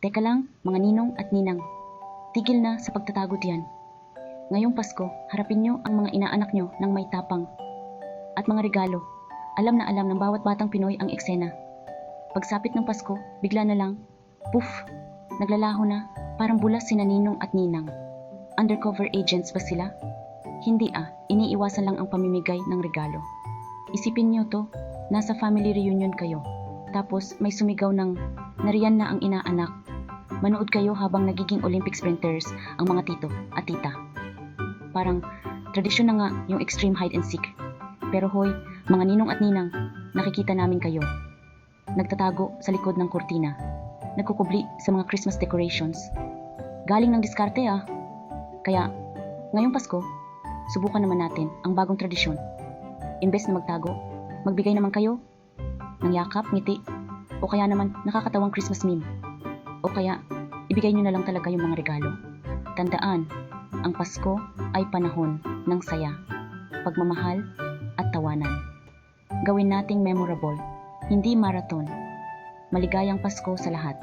Teka lang, mga ninong at ninang. Tigil na sa pagtatago diyan. Ngayong Pasko, harapin nyo ang mga inaanak nyo ng may tapang at mga regalo. Alam na alam ng bawat batang Pinoy ang eksena. Pagsapit ng Pasko, bigla na lang, poof, naglalaho na, parang bulas sina ninong at ninang. Undercover agents ba sila? Hindi iniiwasan lang ang pamimigay ng regalo. Isipin nyo to, nasa family reunion kayo. Tapos may sumigaw ng, nariyan na ang inaanak. Manood kayo habang nagiging Olympic sprinters ang mga tito at tita. Parang tradisyon na nga yung extreme hide and seek. Pero hoy, mga ninong at ninang, nakikita namin kayo. Nagtatago sa likod ng kurtina. Nagkukubli sa mga Christmas decorations. Galing ng diskarte Kaya, ngayong Pasko, subukan naman natin ang bagong tradisyon. Imbes na magtago, magbigay naman kayo ng yakap, ngiti, o kaya naman nakakatawang Christmas meme. O kaya, ibigay nyo na lang talaga yung mga regalo. Tandaan, ang Pasko ay panahon ng saya, pagmamahal, at tawanan. Gawin nating memorable, hindi marathon. Maligayang Pasko sa lahat.